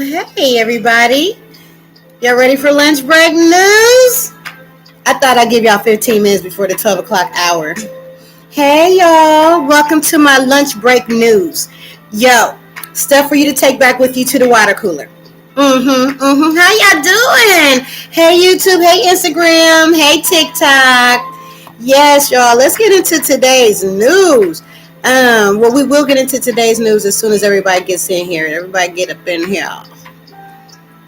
Hey, everybody. Y'all ready for lunch break news? I thought I'd give y'all 15 minutes before the 12 o'clock hour. Hey, y'all. Welcome to my lunch break news. Yo, stuff for you to take back with you to the water cooler. How y'all doing? Hey, YouTube. Hey, Instagram. Hey, TikTok. Yes, y'all. Let's get into today's news. Well, we will get into today's news as soon as everybody gets in here. Everybody get up in here.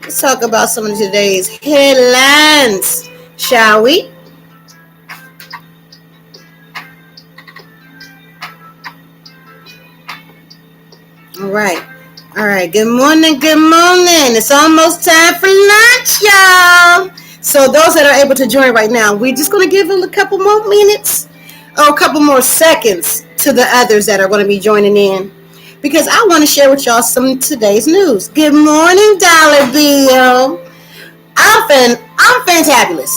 Let's talk about some of today's headlines, shall we? All right. All right. Good morning. Good morning. It's almost time for lunch, y'all. So those that are able to join right now, we're just going to give them a couple more minutes or a couple more seconds to the others that are going to be joining in, because I want to share with y'all some of today's news. Good morning, Dollar Bill. I'm fantabulous.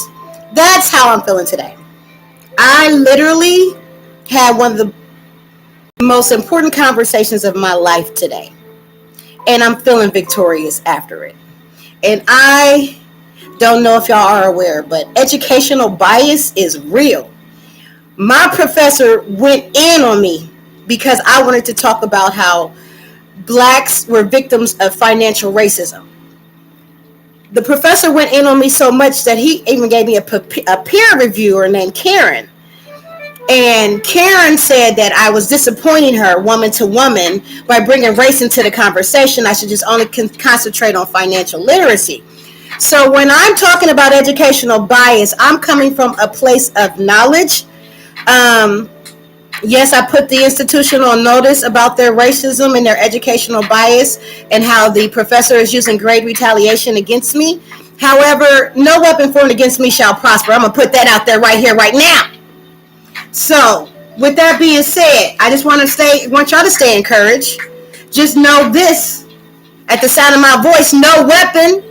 That's how I'm feeling today. I literally had one of the most important conversations of my life today, and I'm feeling victorious after it. And I don't know if y'all are aware, but educational bias is real. My professor went in on me because I wanted to talk about how blacks were victims of financial racism. The professor went in on me so much that he even gave me a peer reviewer named Karen. And Karen said that I was disappointing her woman to woman by bringing race into the conversation. I should just only concentrate on financial literacy. So when I'm talking about educational bias, I'm coming from a place of knowledge. Yes, I put the institution on notice about their racism and their educational bias and how the professor is using grade retaliation against me. However, no weapon formed against me shall prosper. I'm going to put that out there right here, right now. So, with that being said, I just want y'all to stay encouraged. Just know this, at the sound of my voice, no weapons.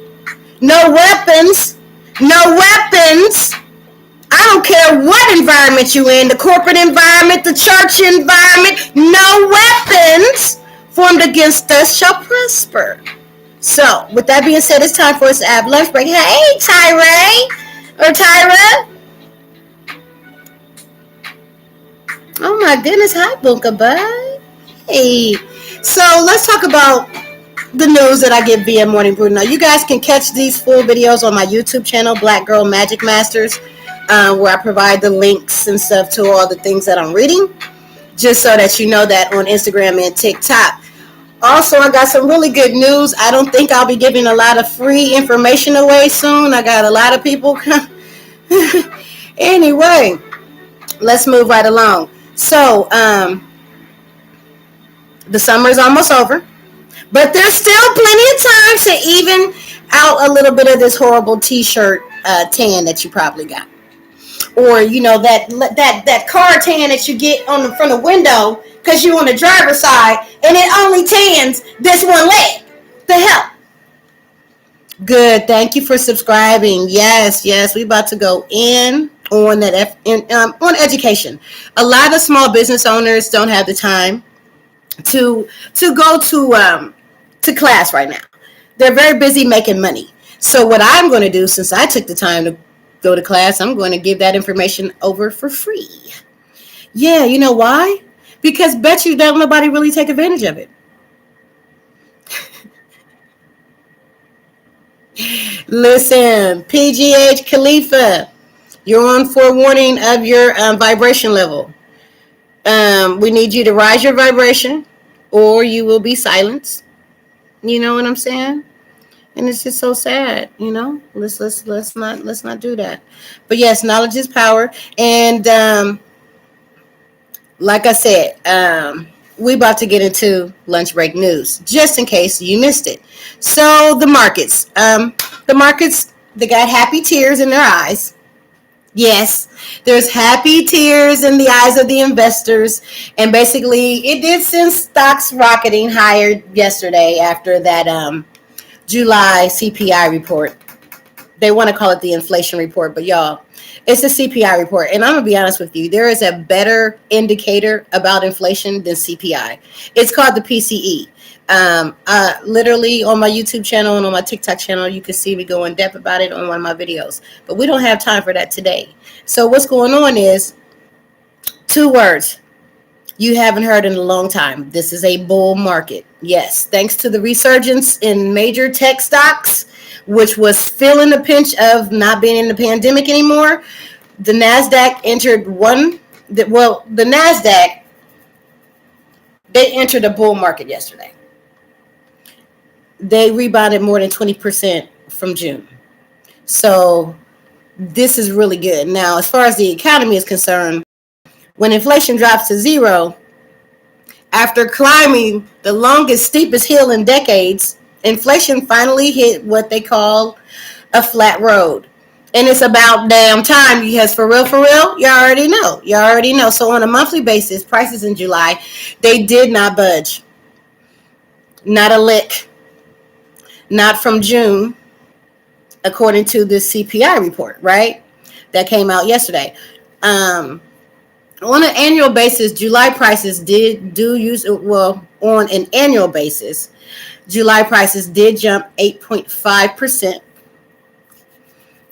I don't care what environment you're in, the corporate environment, the church environment, no weapons formed against us shall prosper. So, with that being said, it's time for us to have lunch break. Hey, Tyra. Oh my goodness, hi, Bunka Bye. Hey. So, let's talk about the news that I get via Morning Brew. Now, you guys can catch these full videos on my YouTube channel, Black Girl Magic Masters, where I provide the links and stuff to all the things that I'm reading, just so that you know that on Instagram and TikTok. Also, I got some really good news. I don't think I'll be giving a lot of free information away soon. I got a lot of people. Anyway, let's move right along. So, the summer is almost over, but there's still plenty of time to even out a little bit of this horrible t-shirt tan that you probably got. Or, you know, that car tan that you get on the front of the window because you're on the driver's side and it only tans this one leg. The hell? Good. Thank you for subscribing. Yes, we about to go in on that on education. A lot of small business owners don't have the time to go to class right now. They're very busy making money. So what I'm going to do, since I took the time to go to class, I'm going to give that information over for free. Yeah, you know why? Because bet you don't nobody really take advantage of it. Listen, PGH Khalifa, you're on forewarning of your vibration level. We need you to rise your vibration, or you will be silenced. You know what I'm saying? And it's just so sad, you know. Let's not do that. But yes, knowledge is power, and like I said, we about to get into lunch break news, just in case you missed it. So the markets, they got happy tears in their eyes. Yes, there's happy tears in the eyes of the investors, and basically, it did send stocks rocketing higher yesterday after that July CPI report. They want to call it the inflation report, but y'all, it's a CPI report. And I'm going to be honest with you. There is a better indicator about inflation than CPI. It's called the PCE. Literally on my YouTube channel and on my TikTok channel, you can see me go in depth about it on one of my videos. But we don't have time for that today. So what's going on is two words you haven't heard in a long time. This is a bull market. Yes, thanks to the resurgence in major tech stocks, which was feeling the pinch of not being in the pandemic anymore. The NASDAQ entered the NASDAQ, they entered a bull market yesterday. They rebounded more than 20% from June. So this is really good. Now, as far as the economy is concerned, when inflation drops to zero, after climbing the longest, steepest hill in decades, inflation finally hit what they call a flat road. And it's about damn time, because for real, you already know. So on a monthly basis, prices in July, they did not budge. Not a lick. Not from June, according to the CPI report, right? That came out yesterday. On an annual basis, July prices on an annual basis, July prices did jump 8.5%,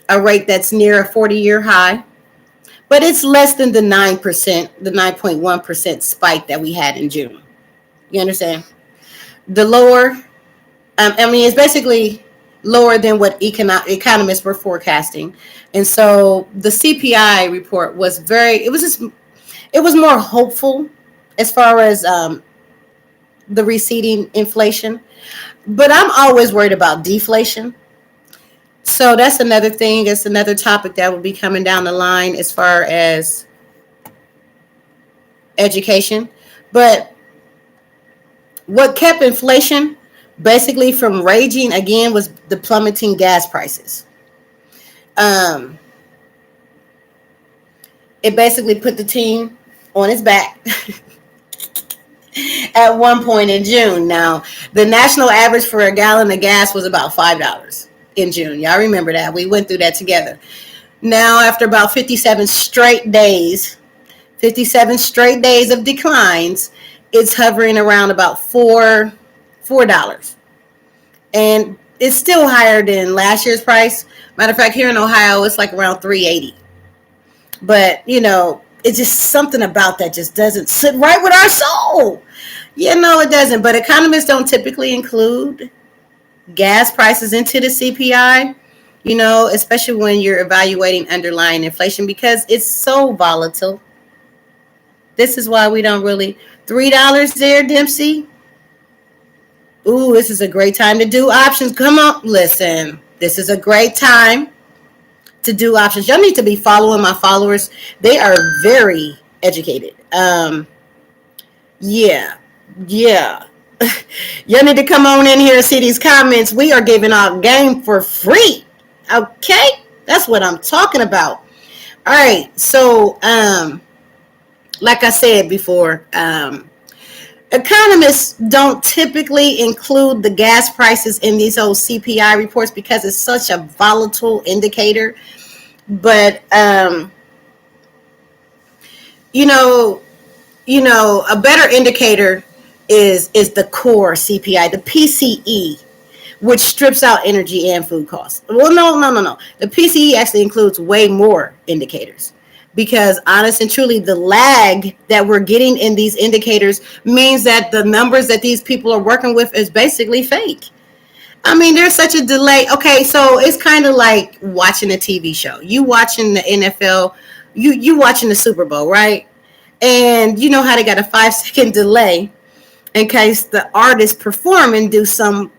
a rate that's near a 40-year high, but it's less than the 9%, the 9.1% spike that we had in June. You understand? The lower, it's basically lower than what economists were forecasting. And so the CPI report was it was more hopeful as far as the receding inflation. But I'm always worried about deflation. So that's another thing. It's another topic that will be coming down the line as far as education. But what kept inflation basically from raging again was the plummeting gas prices. It basically put the team on its back at one point in June. Now, the national average for a gallon of gas was about $5 in June. Y'all remember that? We went through that together. Now, after about 57 straight days of declines, it's hovering around about $4. And it's still higher than last year's price. Matter of fact, here in Ohio, it's like around $3.80. But, it's just something about that just doesn't sit right with our soul. It doesn't. But economists don't typically include gas prices into the CPI, especially when you're evaluating underlying inflation, because it's so volatile. This is why we don't really. $3 there, Dempsey. Ooh, this is a great time to do options. Come on, listen. This is a great time to do options. Y'all need to be following my followers. They are very educated. Yeah. Y'all need to come on in here and see these comments. We are giving out game for free. Okay? That's what I'm talking about. All right. So, like I said before, economists don't typically include the gas prices in these old CPI reports because it's such a volatile indicator. But, a better indicator is the core CPI, the PCE, which strips out energy and food costs. Well, no. The PCE actually includes way more indicators. Because honest and truly, the lag that we're getting in these indicators means that the numbers that these people are working with is basically fake. There's such a delay. Okay, so it's kind of like watching a TV show. You watching the NFL, you watching the Super Bowl, right? And you know how they got a 5-second delay in case the artists perform and do some,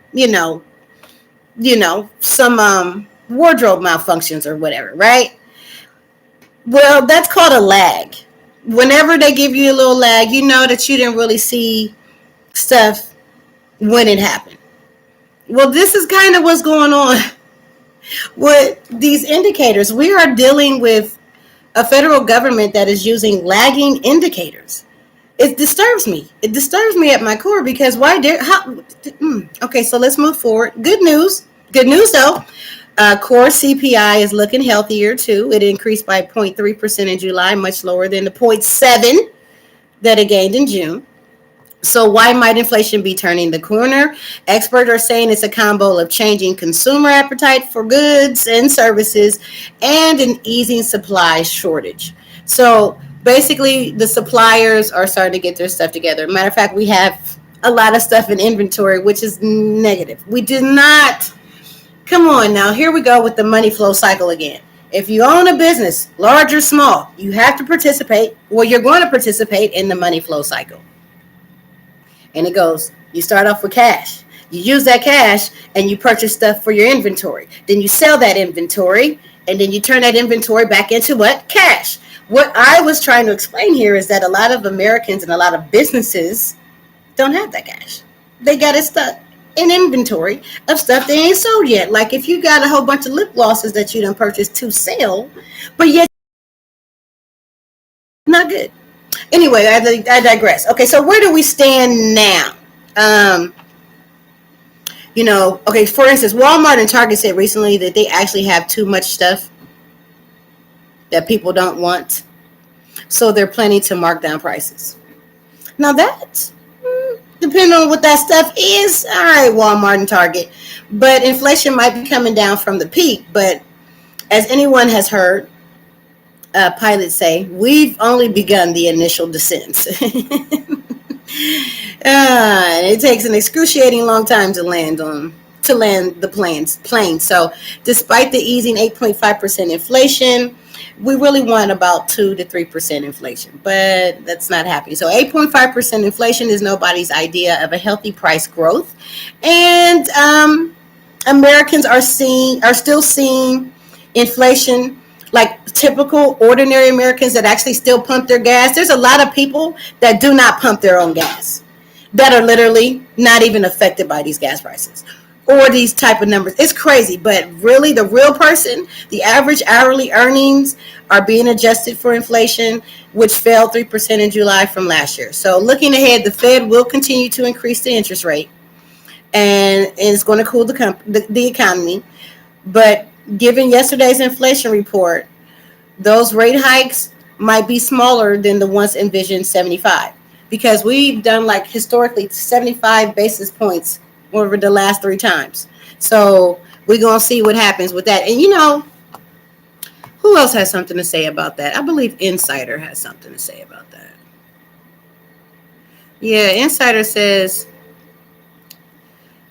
some wardrobe malfunctions or whatever, right? Well, that's called a lag. Whenever they give you a little lag, you know that you didn't really see stuff when it happened. Well, this is kind of what's going on with these indicators. We are dealing with a federal government that is using lagging indicators. It disturbs me. It disturbs me at my core because okay, so let's move forward. Good news though. Core CPI is looking healthier too. It increased by 0.3% in July, much lower than the 0.7 that it gained in June. So why might inflation be turning the corner? Experts are saying it's a combo of changing consumer appetite for goods and services and an easing supply shortage. So basically, the suppliers are starting to get their stuff together. Matter of fact, we have a lot of stuff in inventory, which is negative. We do not. Come on now, here we go with the money flow cycle again. If you own a business, large or small, you have to participate, well, you're going to participate in the money flow cycle. And it goes, you start off with cash. You use that cash and you purchase stuff for your inventory. Then you sell that inventory and then you turn that inventory back into what? Cash. What I was trying to explain here is that a lot of Americans and a lot of businesses don't have that cash. They got it stuck in inventory of stuff they ain't sold yet. Like if you got a whole bunch of lip glosses that you done purchased to sell, but yet not good. Anyway, I digress. Okay, so where do we stand now? Okay, for instance, Walmart and Target said recently that they actually have too much stuff that people don't want. So they're planning to mark down prices. Now that, depending on what that stuff is, all right, Walmart and Target. But inflation might be coming down from the peak. But as anyone has heard, pilots say, we've only begun the initial descent. It takes an excruciating long time to land the plane. So despite the easing 8.5% inflation, we really want about 2 to 3% inflation, but that's not happening. So 8.5% inflation is nobody's idea of a healthy price growth. And Americans are still seeing inflation like typical ordinary Americans that actually still pump their gas. There's a lot of people that do not pump their own gas, that are literally not even affected by these gas prices or these type of numbers. It's crazy, but really the real person, the average hourly earnings are being adjusted for inflation, which fell 3% in July from last year. So looking ahead, the Fed will continue to increase the interest rate and it's going to cool the economy. But given yesterday's inflation report, those rate hikes might be smaller than the once envisioned 75, because we've done like historically 75 basis points over the last 3 times. So we're going to see what happens with that. And who else has something to say about that? I believe Insider has something to say about that. Yeah, Insider says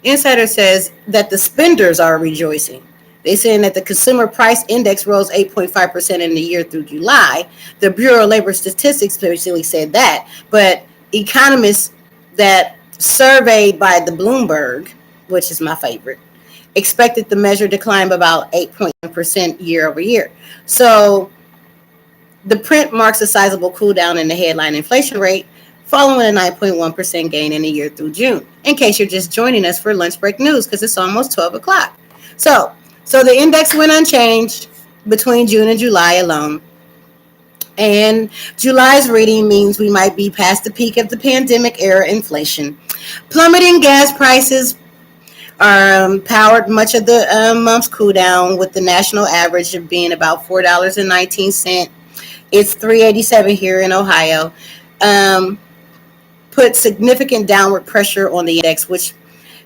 that the spenders are rejoicing. They're saying that the consumer price index rose 8.5% in the year through July. The Bureau of Labor Statistics basically said that. But economists that surveyed by the Bloomberg, which is my favorite, expected the measure to climb about 8.1% year over year. So the print marks a sizable cool down in the headline inflation rate, following a 9.1% gain in the year through June. In case you're just joining us for lunch break news, because it's almost 12 o'clock. So the index went unchanged between June and July alone. And July's reading means we might be past the peak of the pandemic era inflation. Plummeting gas prices powered much of the month's cool down, with the national average of being about $4.19. It's $3.87 here in Ohio. Put significant downward pressure on the index, which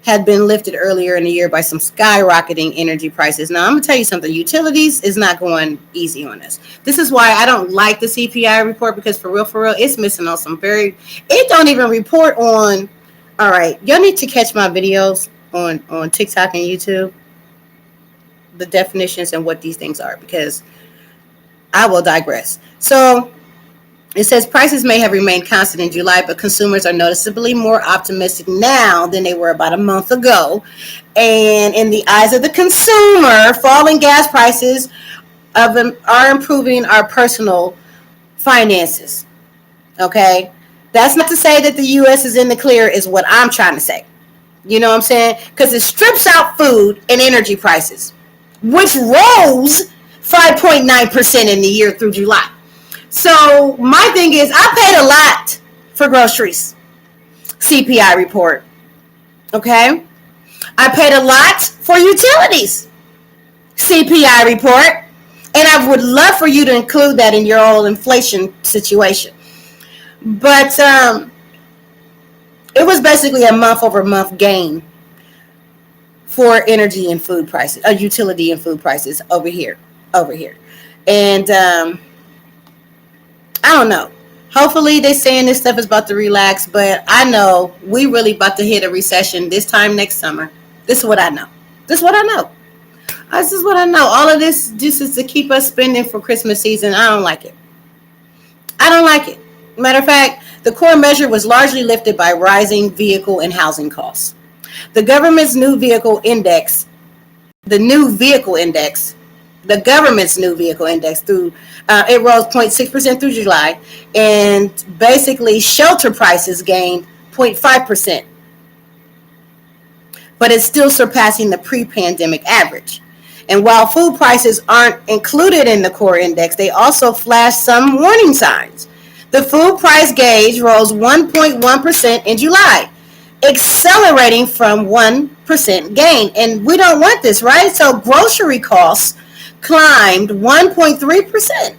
had been lifted earlier in the year by some skyrocketing energy prices. Now, I'm going to tell you something. Utilities is not going easy on us. This is why I don't like the CPI report, because for real, it's missing on some it don't even report on, all right, y'all need to catch my videos on TikTok and YouTube, the definitions and what these things are, because I will digress. So it says prices may have remained constant in July, but consumers are noticeably more optimistic now than they were about a month ago. And in the eyes of the consumer, falling gas prices are improving our personal finances. Okay? That's not to say that the U.S. is in the clear, is what I'm trying to say. You know what I'm saying? Because it strips out food and energy prices, which rose 5.9% in the year through July. So my thing is, I paid a lot for groceries. CPI report. Okay? I paid a lot for utilities. CPI report. And I would love for you to include that in your whole inflation situation. But It was basically a month over month gain for energy and food prices, utility and food prices over here. And I don't know. Hopefully they're saying this stuff is about to relax, but I know we really about to hit a recession this time next summer. This is what I know. This is what I know. This is what I know. All of this just is to keep us spending for Christmas season. I don't like it. I don't like it. Matter of fact, the core measure was largely lifted by rising vehicle and housing costs. The government's new vehicle index, the new vehicle index, the government's new vehicle index through it rose 0.6% through July, and basically shelter prices gained 0.5%, but it's still surpassing the pre-pandemic average. And while food prices aren't included in the core index, they also flash some warning signs. The food price gauge rose 1.1% in July, accelerating from 1% gain. And we don't want this, right? So grocery costs climbed 1.3%.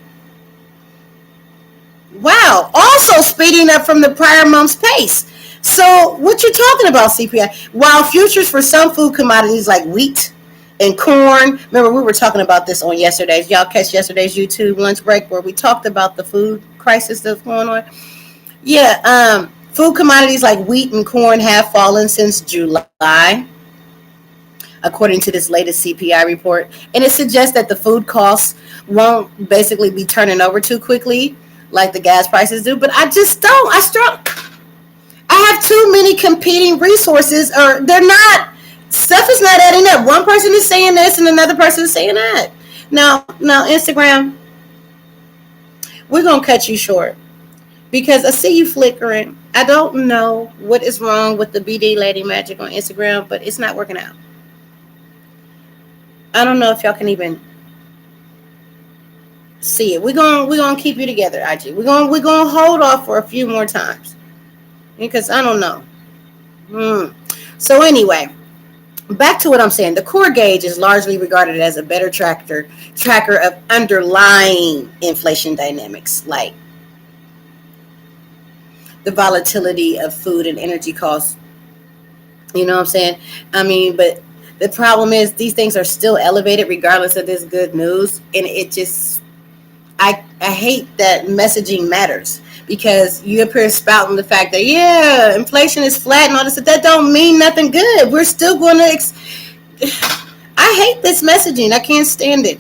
Wow. Also speeding up from the prior month's pace. So what you're talking about, CPI? While futures for some food commodities like wheat and corn, remember we were talking about this on yesterday's, y'all catch yesterday's YouTube lunch break where we talked about the food crisis that's going on. Yeah, food commodities like wheat and corn have fallen since July, according to this latest CPI report. And it suggests that the food costs won't basically be turning over too quickly like the gas prices do. But I just don't. I have too many competing resources, or they're not. Stuff is not adding up. One person is saying this and another person is saying that. Now, Instagram, we're going to cut you short because I see you flickering. I don't know what is wrong with the BD Lady Magic on Instagram, but it's not working out. I don't know if y'all can even see it. We're gonna keep you together, IG. We're gonna hold off for a few more times because I don't know. So anyway, back to what I'm saying. The core gauge is largely regarded as a better tracker of underlying inflation dynamics, like the volatility of food and energy costs. You know what I'm saying? I mean, but the problem is these things are still elevated regardless of this good news, and it just I hate that messaging matters because you appear spouting the fact that yeah, inflation is flat and all this. That don't mean nothing good. We're still going to. I hate this messaging. I can't stand it.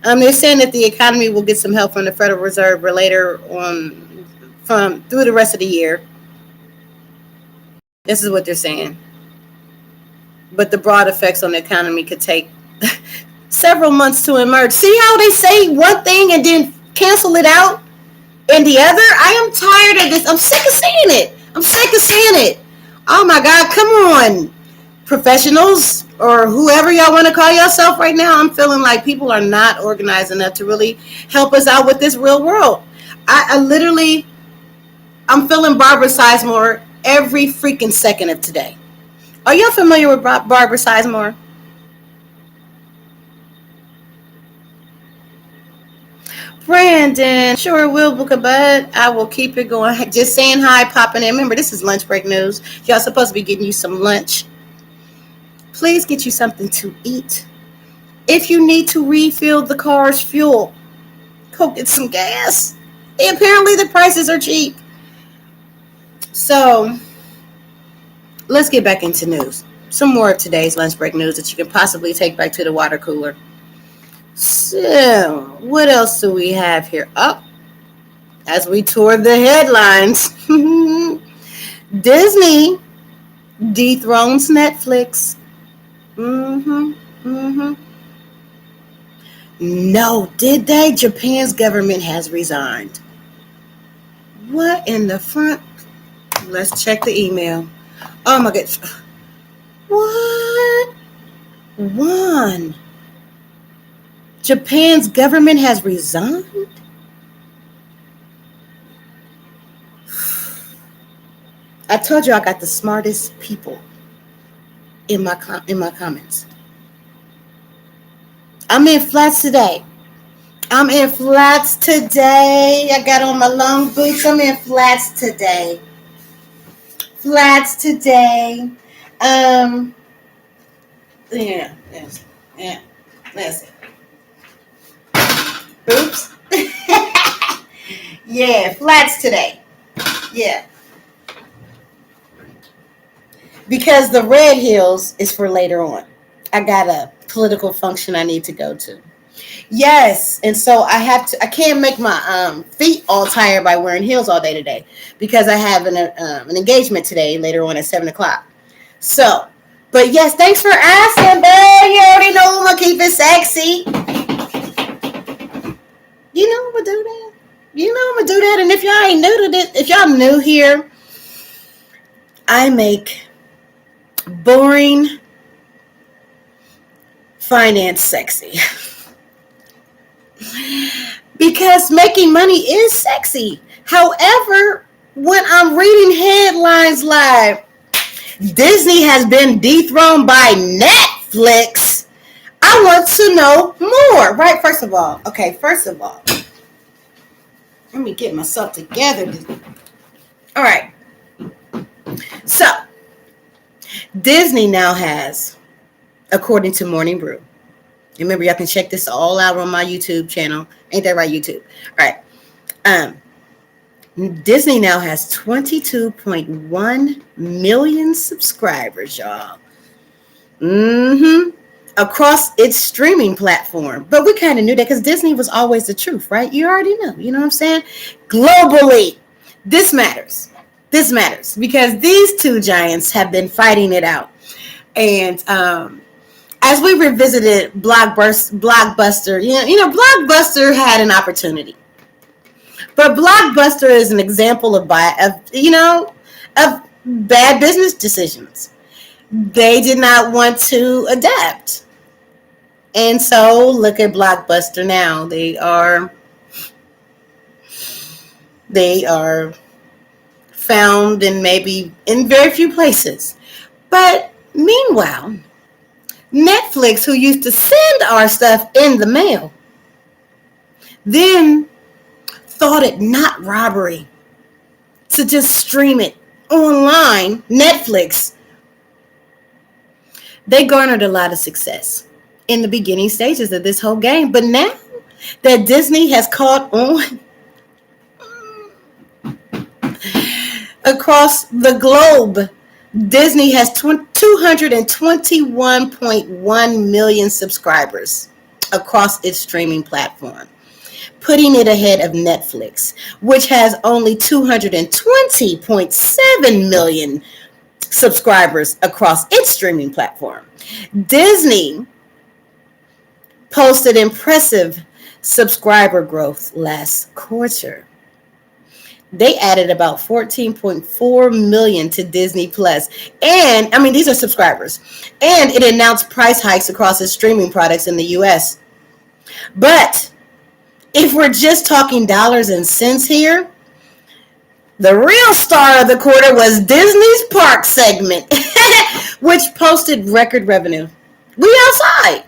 They're saying that the economy will get some help from the Federal Reserve later on, from through the rest of the year. This is what they're saying. But the broad effects on the economy could take several months to emerge. See how they say one thing and then cancel it out in the other? I am tired of this. I'm sick of seeing it. Oh my God, come on, professionals or whoever y'all want to call yourself right now. I'm feeling like people are not organized enough to really help us out with this real world. I'm feeling Barbara Sizemore every freaking second of today. Are y'all familiar with Barbara Sizemore? Brandon, sure will, Booker Bud. I will keep it going. Just saying hi, popping in. Remember, this is lunch break news. Y'all supposed to be getting you some lunch. Please get you something to eat. If you need to refill the car's fuel, go get some gas. Apparently, the prices are cheap. So, let's get back into news. Some more of today's lunch break news that you can possibly take back to the water cooler. So, what else do we have here? Oh, as we tour the headlines, Disney dethrones Netflix. No, did they? Japan's government has resigned. What in the front? Let's check the email. Oh my God. What? One. Japan's government has resigned? I told you I got the smartest people in my comments. I'm in flats today. I got on my long boots. I'm in flats today. flats today. Yeah, yeah, that's it. Oops. Yeah, flats today. Yeah. Because the red heels is for later on. I got a political function I need to go to. Yes, and so I can't make my feet all tired by wearing heels all day today because I have an engagement today later on at 7 o'clock. So, but yes, thanks for asking, babe. You already know I'm gonna keep it sexy. You know I'm gonna do that. You know I'm gonna do that. And if y'all ain't new to this, if y'all new here, I make boring finance sexy. Because making money is sexy. However, when I'm reading headlines like Disney has been dethroned by Netflix, I want to know more, right? First of all, let me get myself together. All right. So, Disney now has, according to Morning Brew, remember, y'all can check this all out on my YouTube channel. Ain't that right, YouTube? All right. Disney now has 22.1 million subscribers, y'all. Across its streaming platform. But we kind of knew that because Disney was always the truth, right? You already know. You know what I'm saying? Globally, this matters. This matters because these two giants have been fighting it out. And as we revisited Blockbuster, Blockbuster had an opportunity. But Blockbuster is an example of bad business decisions. They did not want to adapt. And so look at Blockbuster now. They are found in maybe in very few places. But meanwhile, Netflix, who used to send our stuff in the mail, then thought it not robbery to just stream it online. Netflix, they garnered a lot of success in the beginning stages of this whole game. But now that Disney has caught on across the globe, Disney has 221.1 million subscribers across its streaming platform, putting it ahead of Netflix, which has only 220.7 million subscribers across its streaming platform. Disney posted impressive subscriber growth last quarter. They added about 14.4 million to Disney Plus. And, these are subscribers. And it announced price hikes across its streaming products in the U.S. But if we're just talking dollars and cents here, the real star of the quarter was Disney's park segment, which posted record revenue. We outside.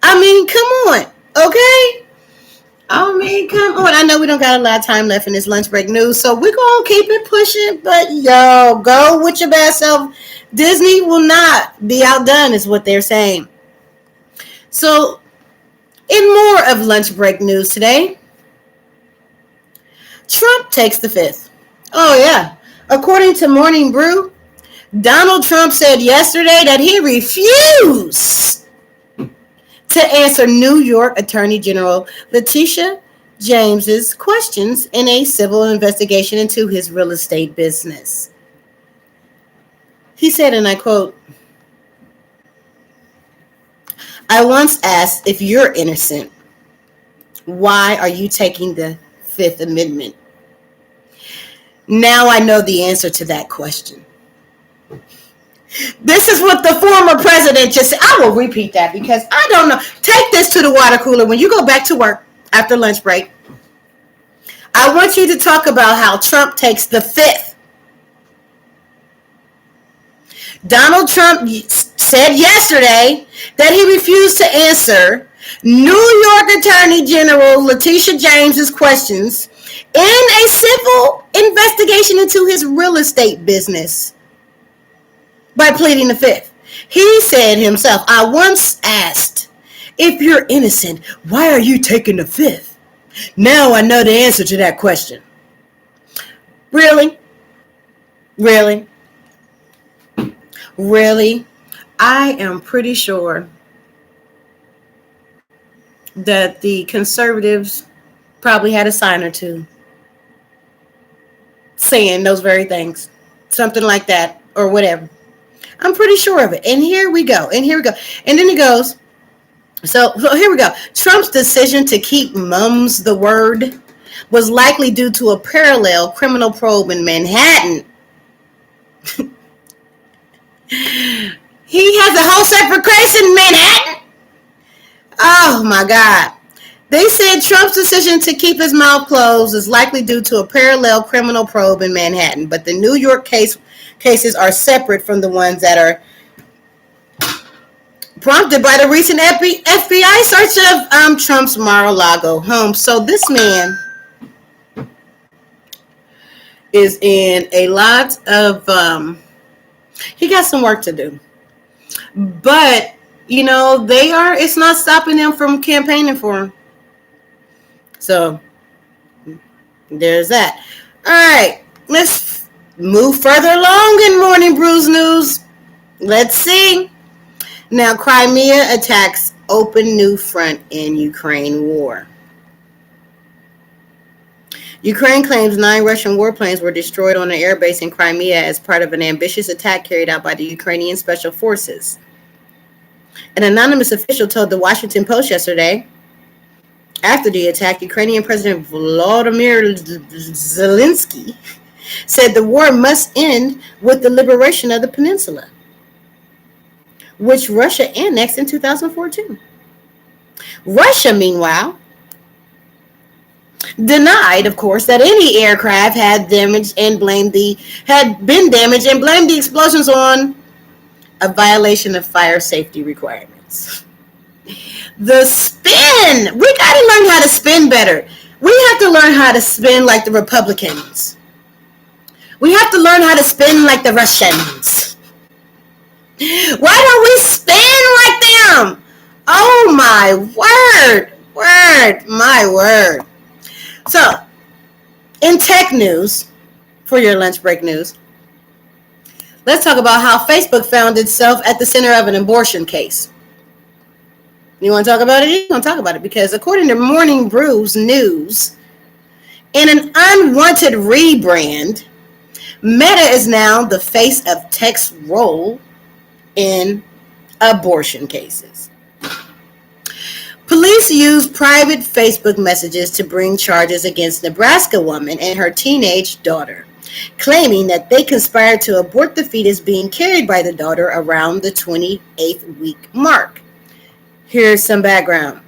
Come on, okay? Come on. I know we don't got a lot of time left in this lunch break news, so we're going to keep it pushing. But, go with your bad self. Disney will not be outdone, is what they're saying. So, in more of lunch break news today, Trump takes the fifth. Oh, yeah. According to Morning Brew, Donald Trump said yesterday that he refused to answer New York Attorney General Letitia James's questions in a civil investigation into his real estate business. He said, and I quote, "I once asked if you're innocent, why are you taking the Fifth Amendment? Now I know the answer to that question." This is what the former president just said. I will repeat that because I don't know. Take this to the water cooler when you go back to work after lunch break. I want you to talk about how Trump takes the fifth. Donald Trump said yesterday that he refused to answer New York Attorney General Letitia James's questions in a civil investigation into his real estate business. by pleading the fifth. He said himself, I once asked, if you're innocent, why are you taking the fifth? Now I know the answer to that question. Really? Really? Really? I am pretty sure that the conservatives probably had a sign or two saying those very things. Something like that or whatever. I'm pretty sure of it. And here we go. And here we go. And then it goes. So here we go. Trump's decision to keep mums the word was likely due to a parallel criminal probe in Manhattan. He has a whole separate case in Manhattan. Oh my God. They said Trump's decision to keep his mouth closed is likely due to a parallel criminal probe in Manhattan, but the New York cases are separate from the ones that are prompted by the recent FBI search of Trump's Mar-a-Lago home. So this man is in a lot of, he got some work to do. But, it's not stopping them from campaigning for him. So, there's that. All right, let's move further along in Morning Brews News. Let's see. Now, Crimea attacks open new front in Ukraine war. Ukraine claims 9 Russian warplanes were destroyed on an airbase in Crimea as part of an ambitious attack carried out by the Ukrainian Special Forces. An anonymous official told the Washington Post yesterday, after the attack, Ukrainian President Volodymyr Zelensky said the war must end with the liberation of the peninsula, which Russia annexed in 2014. Russia, meanwhile, denied, of course, that any aircraft had been damaged and blamed the explosions on a violation of fire safety requirements. The spin. We got to learn how to spin better. We have to learn how to spin like the Republicans. We have to learn how to spin like the Russians. Why don't we spin like them? Oh, my word. My word. So, in tech news, for your lunch break news, let's talk about how Facebook found itself at the center of an abortion case. You want to talk about it? You want to talk about it because according to Morning Brews News, in an unwanted rebrand, Meta is now the face of tech's role in abortion cases. Police used private Facebook messages to bring charges against Nebraska woman and her teenage daughter, claiming that they conspired to abort the fetus being carried by the daughter around the 28th week mark. Here's some background.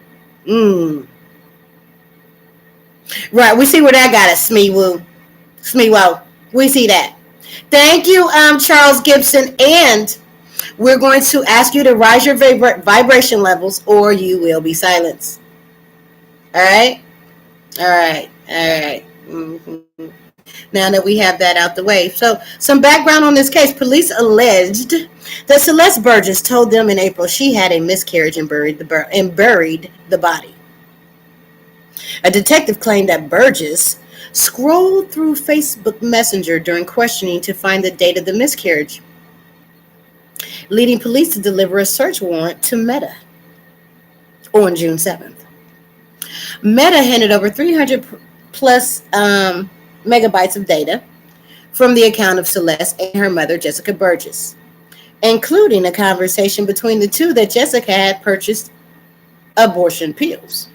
Right, we see where that got us, Smeewo. We see that. Thank you, Charles Gibson, and we're going to ask you to rise your vibration levels or you will be silenced. All right? Mm-hmm. Now that we have that out the way. So, some background on this case. Police alleged that Celeste Burgess told them in April she had a miscarriage and buried the body. A detective claimed that Burgess scrolled through Facebook Messenger during questioning to find the date of the miscarriage, leading police to deliver a search warrant to Meta on June 7th. Meta handed over 300 plus megabytes of data from the account of Celeste and her mother, Jessica Burgess, including a conversation between the two that Jessica had purchased abortion pills.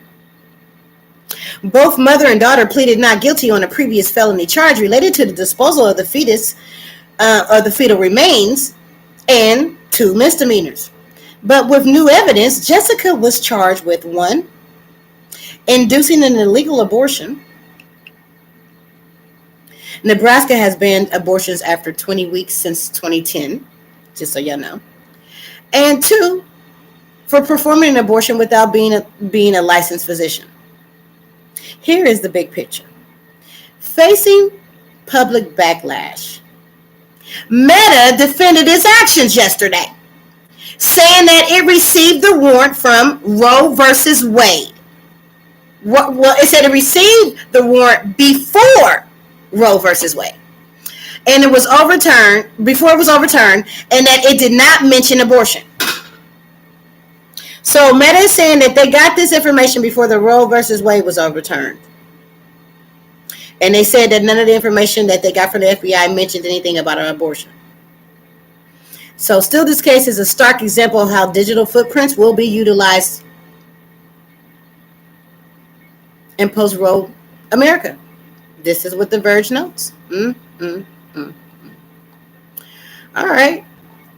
Both mother and daughter pleaded not guilty on a previous felony charge related to the disposal of the fetus or the fetal remains and 2 misdemeanors. But with new evidence, Jessica was charged with 1, inducing an illegal abortion. Nebraska has banned abortions after 20 weeks since 2010, just so y'all know. And 2, for performing an abortion without being a licensed physician. Here is the big picture. Facing public backlash, Meta defended its actions yesterday, saying that it received the warrant from Roe versus Wade. Well, it said it received the warrant before Roe versus Wade, and it was overturned before it was overturned, and that it did not mention abortion. So Meta is saying that they got this information before the Roe versus Wade was overturned. And they said that none of the information that they got from the FBI mentioned anything about an abortion. So still, this case is a stark example of how digital footprints will be utilized in post-Roe America. This is what The Verge notes. All right.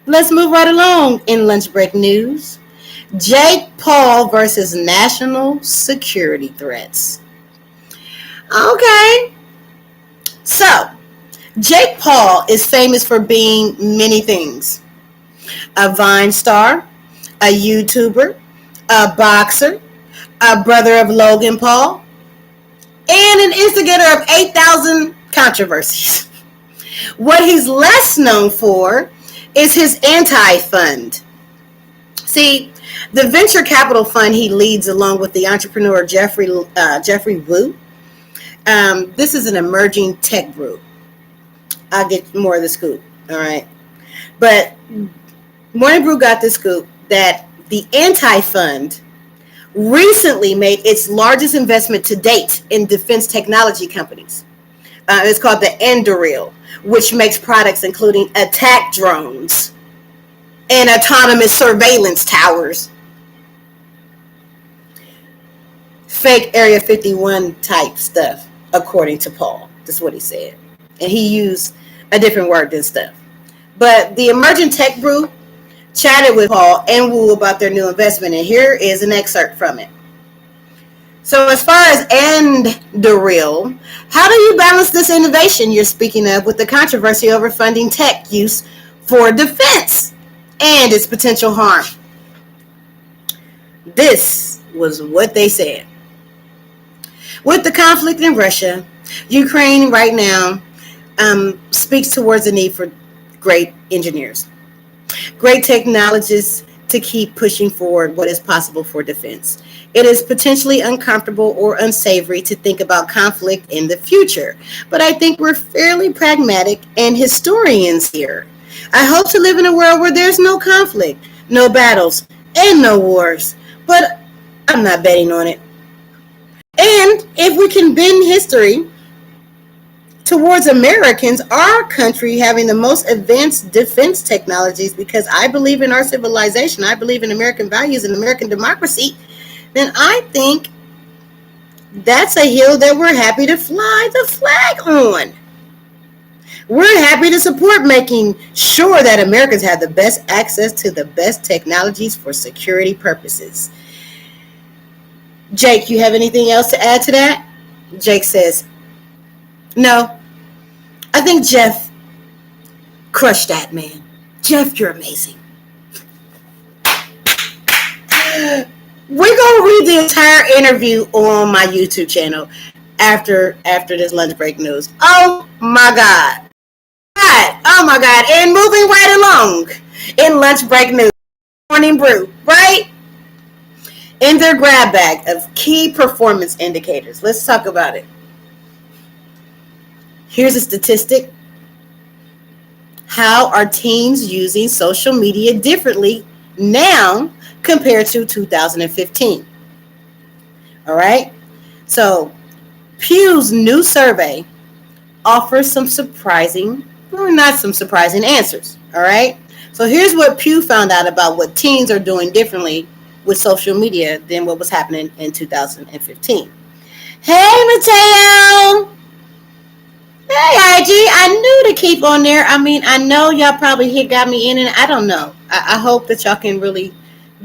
Let's move right along in lunch break news. Jake Paul versus national security threats. Okay. So, Jake Paul is famous for being many things. A Vine star, a YouTuber, a boxer, a brother of Logan Paul, and an instigator of 8,000 controversies. What he's less known for is his anti-fund. See, the venture capital fund he leads along with the entrepreneur Jeffrey Wu, this is an emerging tech group. I'll get more of the scoop, all right? But Morning Brew got the scoop that the anti-fund recently made its largest investment to date in defense technology companies. It's called the Anduril, which makes products including attack drones and autonomous surveillance towers. Fake Area 51 type stuff, according to Paul. That's what he said. And he used a different word than stuff. But the emerging tech group chatted with Paul and Wu about their new investment, and here is an excerpt from it. So as far as Anduril, how do you balance this innovation you're speaking of with the controversy over funding tech use for defense and its potential harm? This was what they said. With the conflict in Russia, Ukraine right now speaks towards the need for great engineers, great technologists to keep pushing forward what is possible for defense. It is potentially uncomfortable or unsavory to think about conflict in the future, but I think we're fairly pragmatic and historians here. I hope to live in a world where there's no conflict, no battles, and no wars, but I'm not betting on it. And if we can bend history towards Americans, our country having the most advanced defense technologies, because I believe in our civilization, I believe in American values and American democracy, then I think that's a hill that we're happy to fly the flag on. We're happy to support making sure that Americans have the best access to the best technologies for security purposes. Jake, you have anything else to add to that? Jake says, no, I think Jeff crushed that, man. Jeff, you're amazing. We're going to read the entire interview on my YouTube channel after this lunch break news. Oh, my God. Oh, my God. And moving right along in lunch break news, Morning Brew, right? In their grab bag of key performance indicators. Let's talk about it. Here's a statistic. How are teens using social media differently now compared to 2015? All right. So Pew's new survey offers some surprising, or not some surprising answers. All right. So here's what Pew found out about what teens are doing differently with social media than what was happening in 2015. Hey, Mateo. Hey, IG. I knew to keep on there. I mean, I know y'all probably got me in, and I don't know. I hope that y'all can really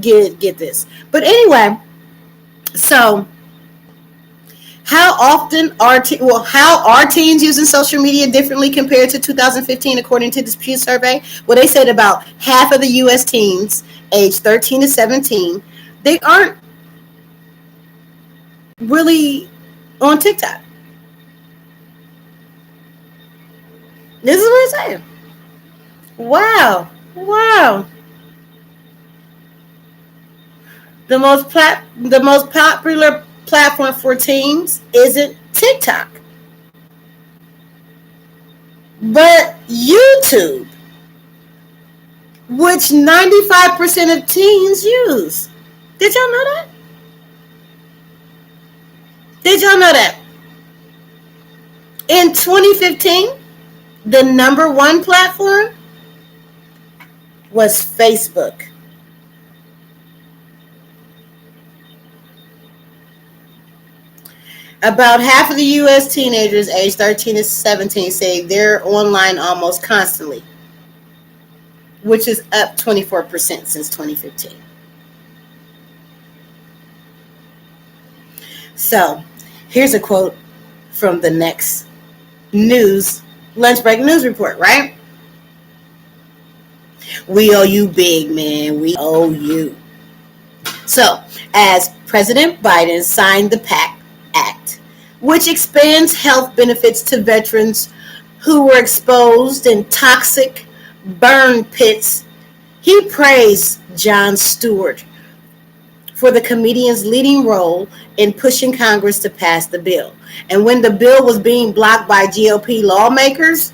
get this. But anyway, so how are teens using social media differently compared to 2015 according to this Pew survey? Well, they said about half of the U.S. teens aged 13 to 17, they aren't really on TikTok. This is what I'm saying. Wow. Wow. The most popular platform for teens isn't TikTok, but YouTube, which 95% of teens use. Did y'all know that? Did y'all know that? In 2015, the number one platform was Facebook. About half of the U.S. teenagers aged 13 to 17 say they're online almost constantly, which is up 24% since 2015. So, here's a quote from the next news lunch break news report, right? We owe you big, man. We owe you. So, as President Biden signed the PACT Act, which expands health benefits to veterans who were exposed in toxic burn pits, he praised Jon Stewart for the comedian's leading role in pushing Congress to pass the bill. And when the bill was being blocked by GOP lawmakers,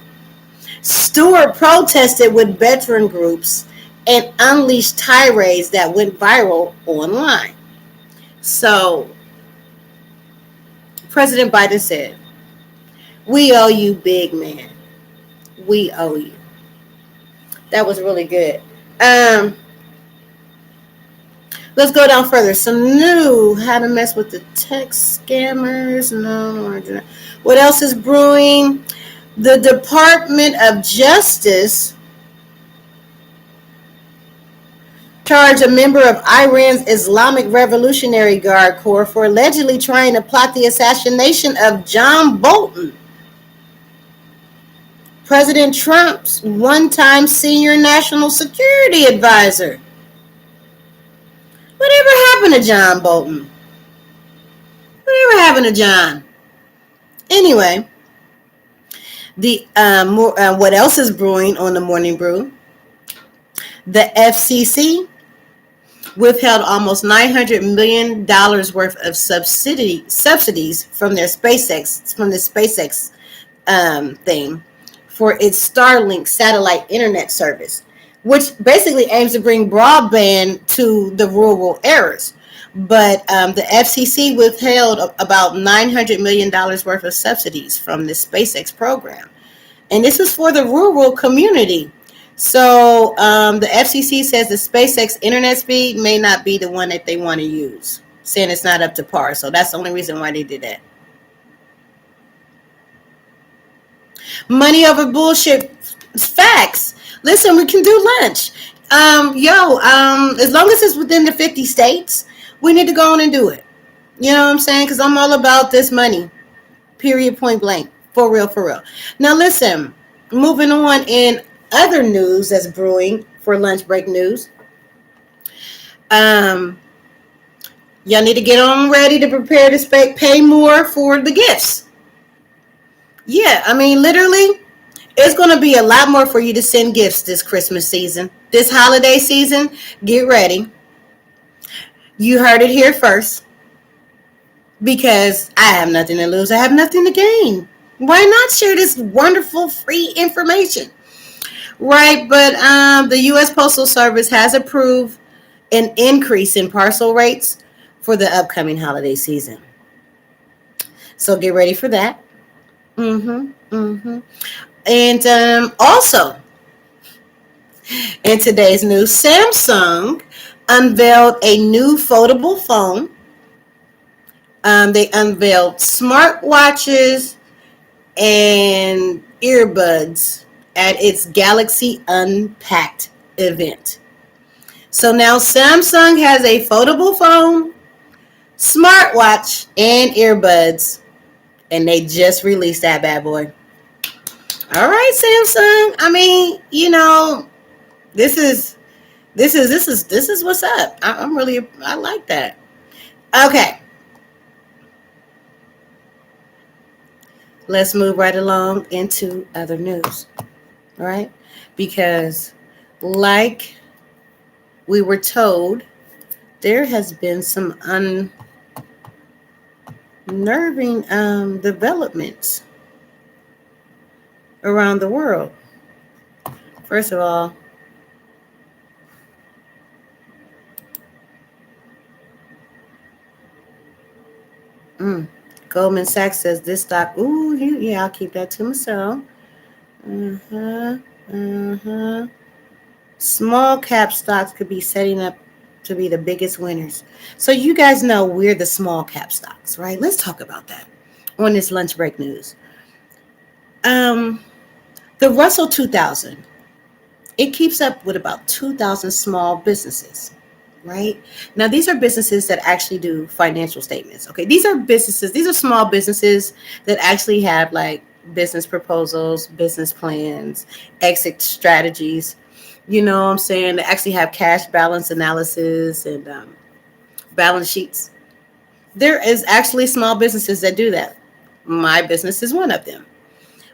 Stewart protested with veteran groups and unleashed tirades that went viral online. So, President Biden said, "We owe you, big man. We owe you." That was really good. Let's go down further. Some new how to mess with the tech scammers. No. What else is brewing? The Department of Justice charged a member of Iran's Islamic Revolutionary Guard Corps for allegedly trying to plot the assassination of John Bolton, President Trump's one-time senior national security advisor. Whatever happened to John Bolton? Whatever happened to John? Anyway, what else is brewing on the Morning Brew? The FCC withheld almost $900 million worth of subsidies from the SpaceX thing for its Starlink satellite internet service, which basically aims to bring broadband to the rural areas. But the FCC withheld about $900 million worth of subsidies from the SpaceX program. And this is for the rural community. So the FCC says the SpaceX internet speed may not be the one that they want to use, saying it's not up to par. So that's the only reason why they did that. Money over bullshit facts. Listen, we can do lunch. As long as it's within the 50 states, we need to go on and do it. You know what I'm saying? Because I'm all about this money. Period, point blank. For real, for real. Now listen, moving on in other news that's brewing for lunch break news. Y'all need to get on ready to prepare to pay more for the gifts. Yeah, I mean, literally, it's going to be a lot more for you to send gifts this Christmas season. This holiday season, get ready. You heard it here first. Because I have nothing to lose. I have nothing to gain. Why not share this wonderful free information? Right, but the U.S. Postal Service has approved an increase in parcel rates for the upcoming holiday season. So get ready for that. And also, in today's news, Samsung unveiled a new foldable phone. They unveiled smartwatches and earbuds at its Galaxy Unpacked event. So now Samsung has a foldable phone, smartwatch, and earbuds, and they just released that bad boy. All right, Samsung. I mean, this is what's up. I like that. Okay. Let's move right along into other news. right? Because, like we were told, there has been some unnerving developments around the world. First of all, mm, Goldman Sachs says this stock, ooh, yeah, I'll keep that to myself. Uh-huh, uh-huh. Small cap stocks could be setting up to be the biggest winners. So you guys know we're the small cap stocks, right? Let's talk about that on this lunch break news. Um, the Russell 2000, it keeps up with about 2,000 small businesses, right? Now, these are businesses that actually do financial statements. Okay, these are small businesses that actually have like business proposals, business plans, exit strategies. You know what I'm saying? They actually have cash balance analysis and balance sheets. There is actually small businesses that do that. My business is one of them.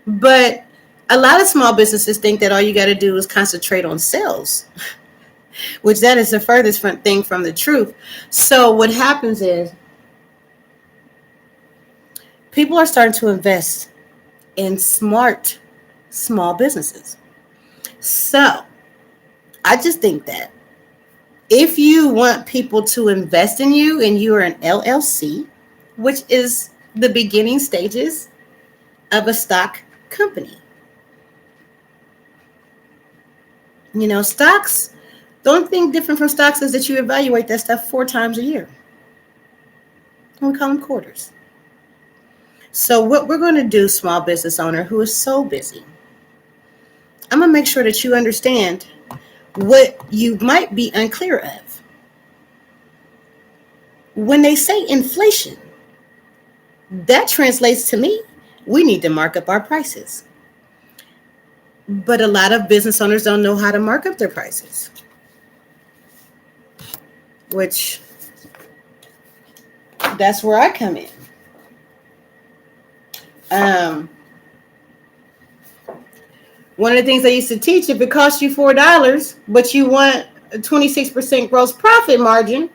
But a lot of small businesses think that all you got to do is concentrate on sales, which that is the furthest thing from the truth. So what happens is people are starting to invest in smart small businesses. So I just think that if you want people to invest in you and you are an LLC, which is the beginning stages of a stock company, stocks, the only thing different from stocks is that you evaluate that stuff 4 times a year. We call them quarters. So what we're going to do, small business owner who is so busy, I'm going to make sure that you understand what you might be unclear of. When they say inflation, that translates to me, we need to mark up our prices. But a lot of business owners don't know how to mark up their prices, which that's where I come in. Um, One of the things I used to teach, if it costs you $4, but you want a 26% gross profit margin,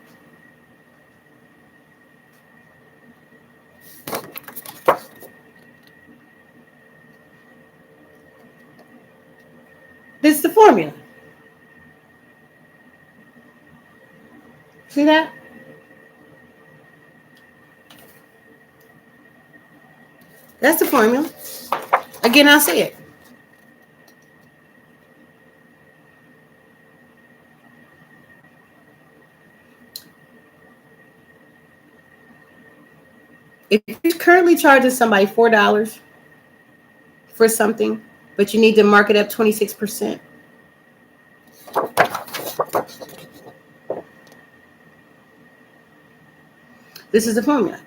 this is the formula. See that? That's the formula. Again, I'll say it. If you're currently charging somebody $4 for something, but you need to mark it up 26%, this is the formula.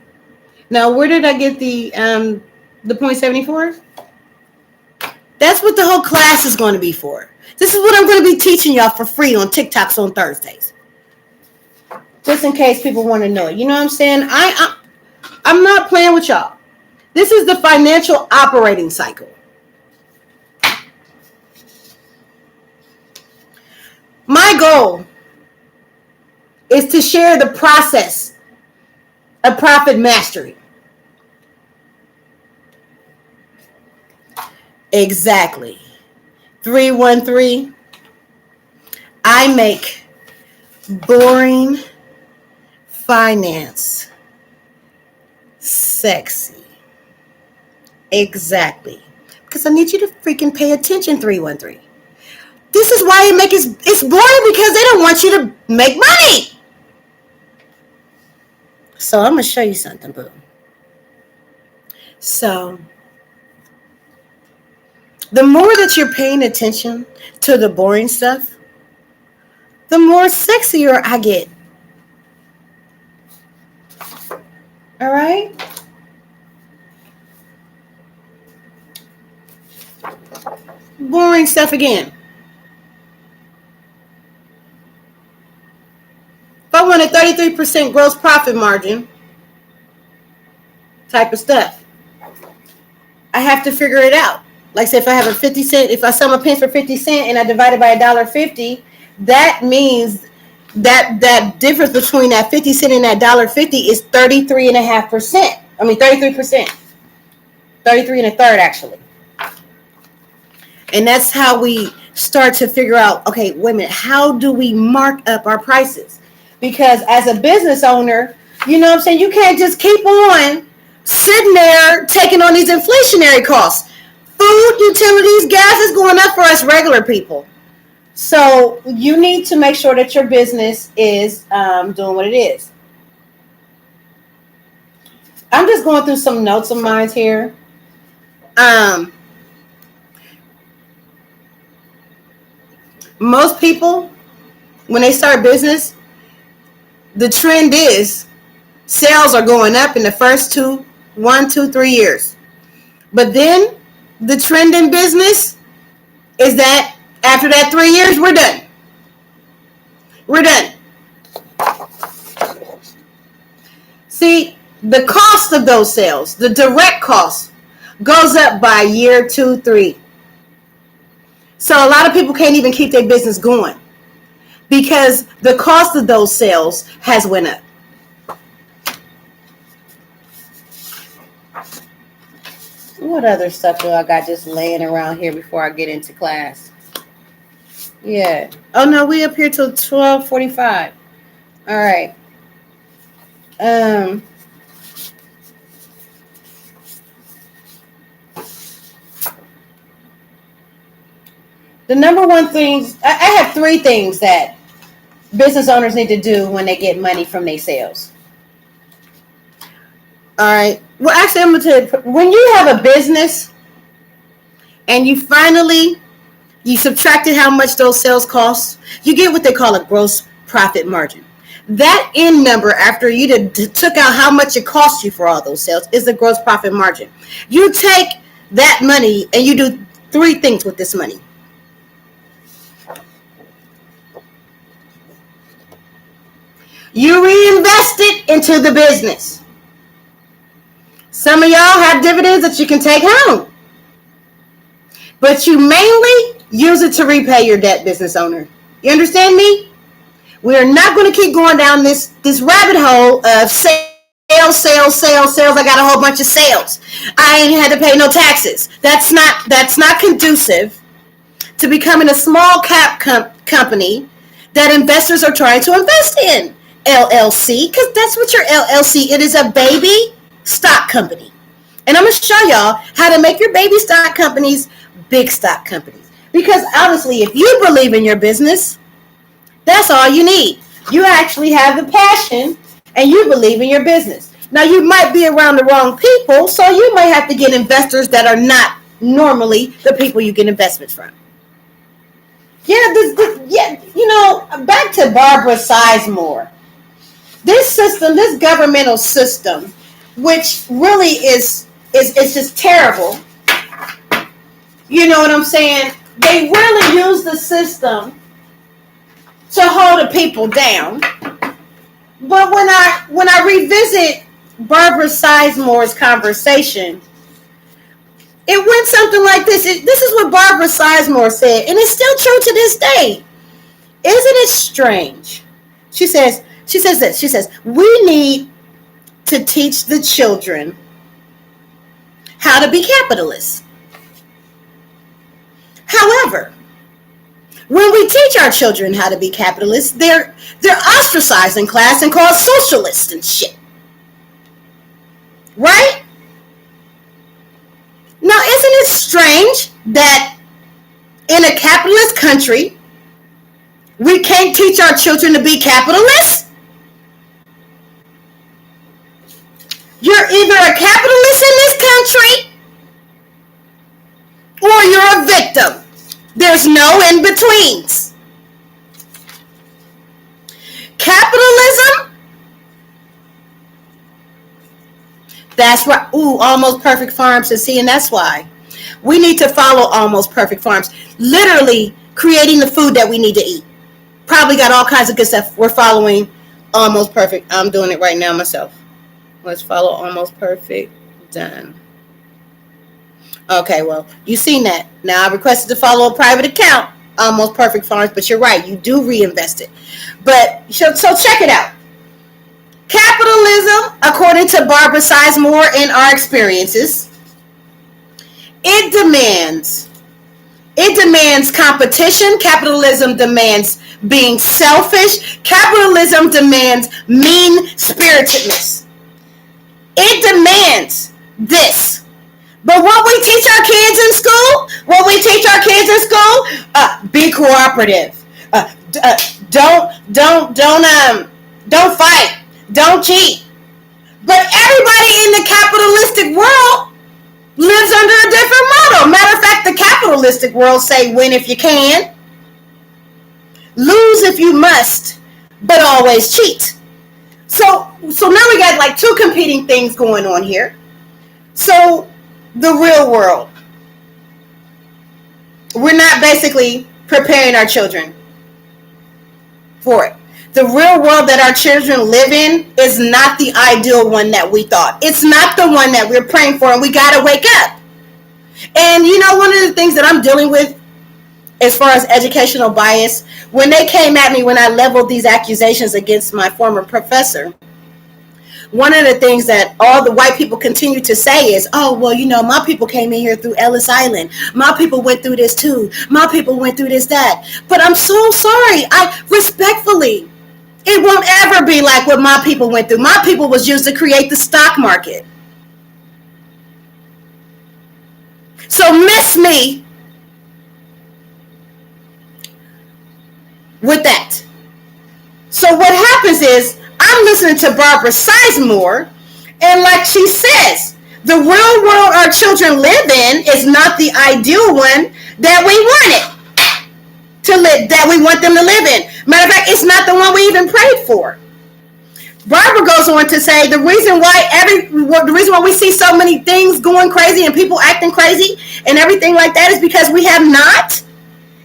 Now, where did I get the 0.74? That's what the whole class is going to be for. This is what I'm going to be teaching y'all for free on TikToks on Thursdays. Just in case people want to know it. You know what I'm saying? I'm not playing with y'all. This is the financial operating cycle. My goal is to share the process of profit mastery. Exactly. 313. I make boring finance sexy. Exactly. Because I need you to freaking pay attention, 313. This is why it's boring, because they don't want you to make money. So I'm going to show you something, boo. So the more that you're paying attention to the boring stuff, the more sexier I get. All right? Boring stuff again. If I want a 33% gross profit margin type of stuff, I have to figure it out. Like say if I have a 50 cent, if I sell my pens for 50 cents and I divide it by $1.50, that means that difference between that 50 cent and that $1.50 is 33.5%. I mean 33%. 33 and a third actually. And that's how we start to figure out, okay, wait a minute, how do we mark up our prices? Because as a business owner, you know what I'm saying, you can't just keep on sitting there taking on these inflationary costs. Food, utilities, gas is going up for us regular people. So you need to make sure that your business is doing what it is. I'm just going through some notes of mine here. Most people, when they start business, the trend is sales are going up in the first 3 years. But then the trend in business is that after that 3 years, we're done. We're done. See, the cost of those sales, the direct cost, goes up by year 2, 3. So a lot of people can't even keep their business going because the cost of those sales has went up. What other stuff do I got just laying around here before I get into class? Yeah. Oh no, we up here till 12:45. All right. The number one things, I have 3 things that business owners need to do when they get money from their sales. All right. Well, actually, I'm going to tell you, when you have a business and you subtracted how much those sales cost, you get what they call a gross profit margin. That end number, after you took out how much it cost you for all those sales, is the gross profit margin. You take that money and you do 3 things with this money. You reinvest it into the business. Some of y'all have dividends that you can take home. But you mainly use it to repay your debt, business owner. You understand me? We are not going to keep going down this rabbit hole of sales. I got a whole bunch of sales. I ain't had to pay no taxes. That's not conducive to becoming a small cap company that investors are trying to invest in. LLC, because that's what your LLC, it is a baby stock company. And I'm going to show y'all how to make your baby stock companies big stock companies. Because honestly, if you believe in your business, that's all you need. You actually have the passion and you believe in your business. Now, you might be around the wrong people, so you might have to get investors that are not normally the people you get investments from. Yeah, back to Barbara Sizemore. This system, this governmental system, which really is just terrible. You know what I'm saying? They really use the system to hold the people down. But when I revisit Barbara Sizemore's conversation, it went something like this. This is what Barbara Sizemore said, and it's still true to this day. Isn't it strange? She says this. She says, we need to teach the children how to be capitalists. However, when we teach our children how to be capitalists, they're ostracized in class and called socialists and shit. Right? Now, isn't it strange that in a capitalist country, we can't teach our children to be capitalists? You're either a capitalist in this country or you're a victim. There's no in-betweens. Capitalism, that's right. Ooh, Almost Perfect Farms is see, and that's why we need to follow Almost Perfect Farms. Literally creating the food that we need to eat. Probably got all kinds of good stuff. We're following Almost Perfect. I'm doing it right now myself. Let's follow Almost Perfect. Done. Okay, well, you seen that. Now I requested to follow a private account, Almost Perfect Farms, but you're right, you do reinvest it. But so check it out. Capitalism, according to Barbara Sizemore in our experiences, it demands competition. Capitalism demands being selfish. Capitalism demands mean spiritedness. It demands this. But what we teach our kids in school, be cooperative. Don't fight. Don't cheat. But everybody in the capitalistic world lives under a different model. Matter of fact, the capitalistic world say win if you can, lose if you must, but always cheat. So now we got like two competing things going on here. So the real world, we're not basically preparing our children for it. The real world that our children live in is not the ideal one that we thought. It's not the one that we're praying for, and we got to wake up. And one of the things that I'm dealing with as far as educational bias, when they came at me when I leveled these accusations against my former professor, one of the things that all the white people continue to say is, oh, well, my people came in here through Ellis Island. My people went through this too. My people went through this, that. But I'm so sorry. I respectfully, it won't ever be like what my people went through. My people was used to create the stock market. So miss me with that. So what happens is I'm listening to Barbara Sizemore, and like she says, the real world our children live in is not the ideal one that we want them to live in. Matter of fact, it's not the one we even prayed for. Barbara goes on to say the reason why we see so many things going crazy and people acting crazy and everything like that is because we have not,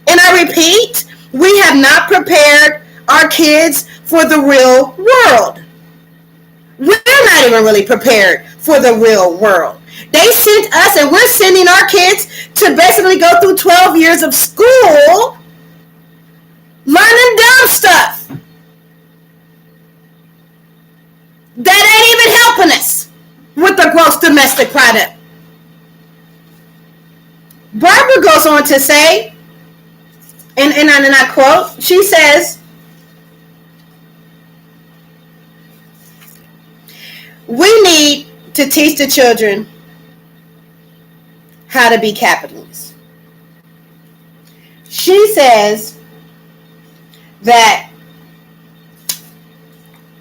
and I repeat, we have not prepared our kids for the real world. We're not even really prepared for the real world. They sent us, and we're sending our kids to basically go through 12 years of school learning dumb stuff that ain't even helping us with the gross domestic product. Barbara goes on to say, and I quote, she says, we need to teach the children how to be capitalists. She says that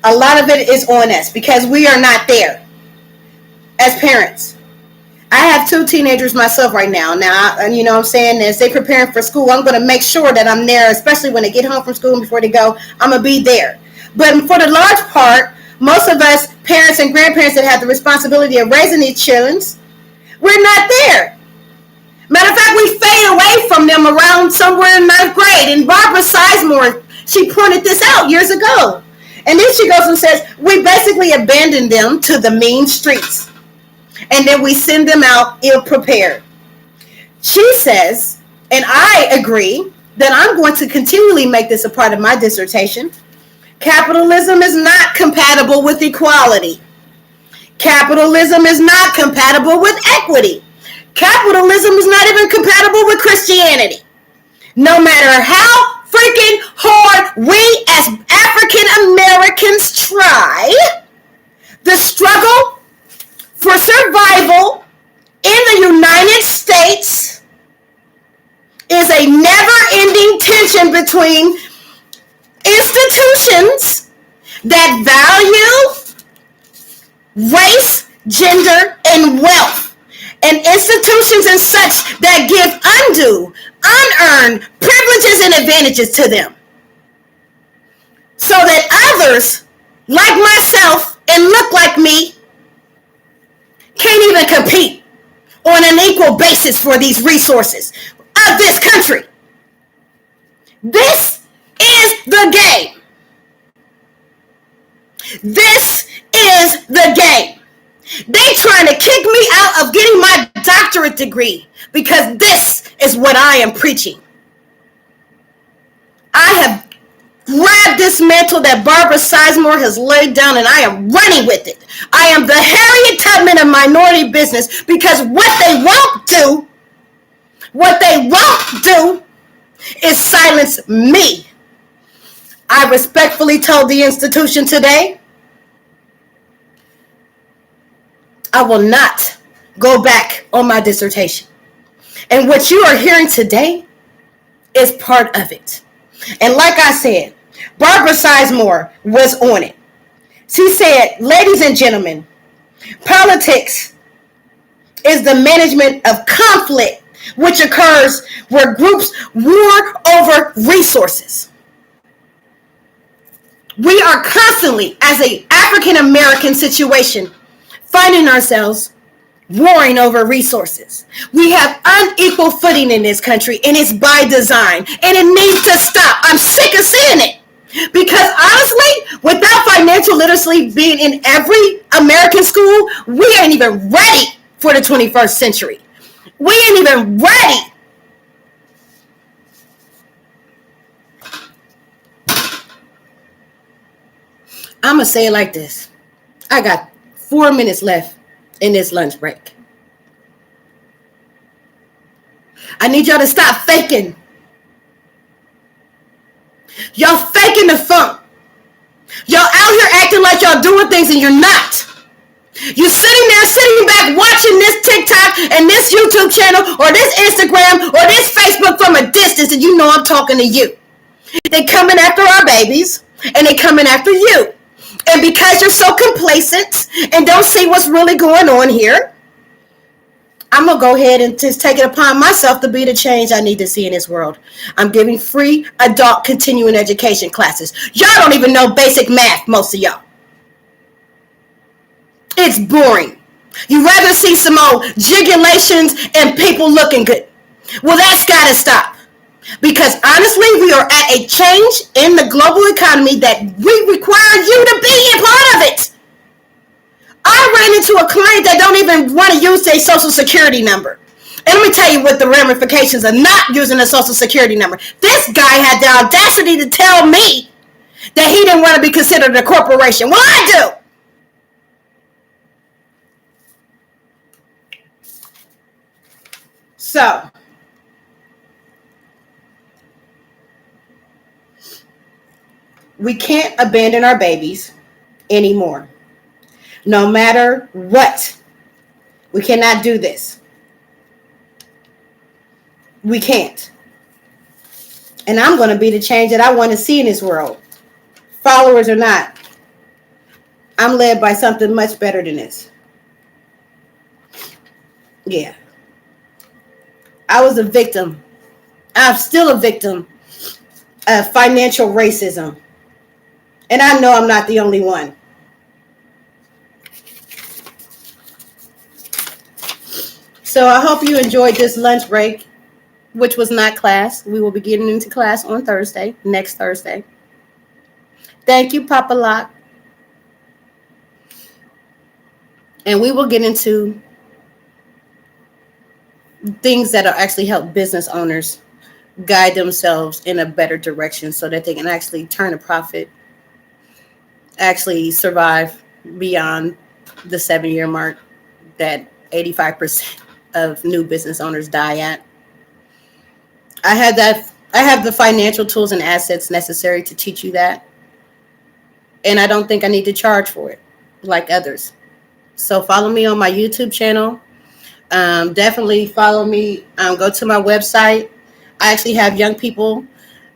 a lot of it is on us because we are not there as parents. I have two teenagers myself right now. Now, you know what I'm saying, as they preparing for school, I'm going to make sure that I'm there, especially when they get home from school and before they go, I'm going to be there. But for the large part, most of us parents and grandparents that have the responsibility of raising these children, we're not there. Matter of fact, we fade away from them around somewhere in 9th grade. And Barbara Sizemore, she pointed this out years ago. And then she goes and says, we basically abandon them to the mean streets. And then we send them out ill-prepared. She says, and I agree, that I'm going to continually make this a part of my dissertation. Capitalism is not compatible with equality. Capitalism is not compatible with equity. Capitalism is not even compatible with Christianity. No matter how freaking hard we as African Americans try, the struggle for survival in the United States is a never-ending tension between institutions that value race, gender, and wealth, and institutions and such that give undue, unearned privileges and advantages to them, so that others, like myself and look like me, can't even compete on an equal basis for these resources of this country. This is the game. This is the game. They trying to kick me out of getting my doctorate degree because this is what I am preaching. I have grabbed this mantle that Barbara Sizemore has laid down, and I am running with it. I am the Harriet Tubman of minority business, because what they won't do is silence me. I respectfully told the institution today, I will not go back on my dissertation. And what you are hearing today is part of it. And like I said, Barbara Sizemore was on it. She said, ladies and gentlemen, politics is the management of conflict which occurs where groups war over resources. We are constantly, as an African American situation, finding ourselves warring over resources. We have unequal footing in this country, and it's by design, and it needs to stop. I'm sick of seeing it. Because honestly, without financial literacy being in every American school, we ain't even ready for the 21st century. We ain't even ready. I'm going to say it like this. I got 4 minutes left in this lunch break. I need y'all to stop faking. Y'all faking the funk. Y'all out here acting like y'all doing things and you're not. You're sitting back watching this TikTok and this YouTube channel or this Instagram or this Facebook from a distance, and you know I'm talking to you. They coming after our babies, and they coming after you. And because you're so complacent and don't see what's really going on here, I'm going to go ahead and just take it upon myself to be the change I need to see in this world. I'm giving free adult continuing education classes. Y'all don't even know basic math, most of y'all. It's boring. You rather see some old jigulations and people looking good. Well, that's got to stop. Because honestly, we are at a change in the global economy that we require you to be a part of it. I ran into a client that don't even want to use their social security number. And let me tell you what the ramifications of not using a social security number. This guy had the audacity to tell me that he didn't want to be considered a corporation. Well, I do. So, we can't abandon our babies anymore. No matter what. We cannot do this. We can't. And I'm going to be the change that I want to see in this world. Followers or not. I'm led by something much better than this. Yeah. I was a victim. I'm still a victim of financial racism. And I know I'm not the only one. So I hope you enjoyed this lunch break, which was not class. We will be getting into class on Thursday, next Thursday. Thank you, Papa Lock. And we will get into things that are actually help business owners guide themselves in a better direction so that they can actually turn a profit, actually survive beyond the 7-year mark that 85% of new business owners die at. I have the financial tools and assets necessary to teach you that. And I don't think I need to charge for it like others. So follow me on my YouTube channel. Definitely follow me. Go to my website. I actually have young people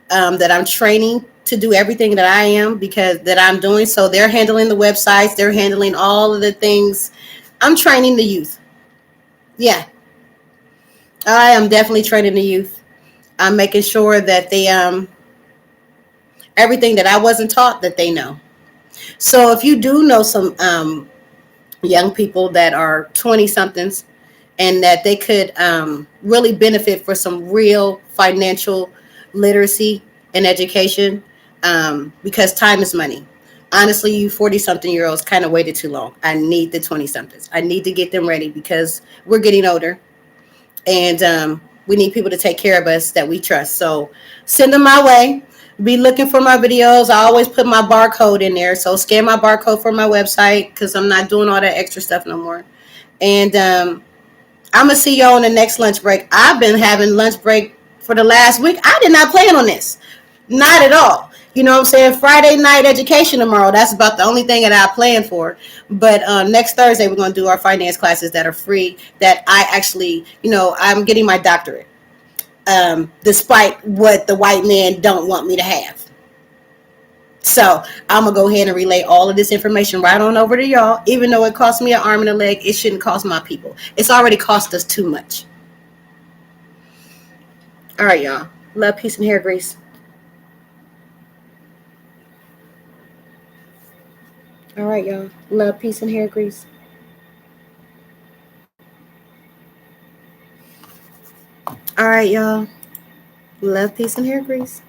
that I'm training to do everything that I am that I'm doing. So they're handling the websites. They're handling all of the things. I'm training the youth. Yeah. I am definitely training the youth. I'm making sure that they everything that I wasn't taught that they know. So if you do know some young people that are 20-somethings and that they could really benefit for some real financial literacy and education, because time is money. Honestly, you 40-something-year-olds kind of waited too long. I need the 20-somethings. I need to get them ready because we're getting older, and we need people to take care of us that we trust. So send them my way. Be looking for my videos. I always put my barcode in there. So scan my barcode for my website because I'm not doing all that extra stuff no more. And I'm gonna see y'all on the next lunch break. I've been having lunch break for the last week. I did not plan on this, not at all. You know what I'm saying? Friday night education tomorrow. That's about the only thing that I plan for. But next Thursday we're gonna do our finance classes that are free. That I actually, I'm getting my doctorate, despite what the white men don't want me to have. So I'm gonna go ahead and relay all of this information right on over to y'all. Even though it cost me an arm and a leg, it shouldn't cost my people. It's already cost us too much. All right, y'all. Love, peace, and hair grease. All right, y'all. Love, peace, and hair grease. All right, y'all. Love, peace, and hair grease.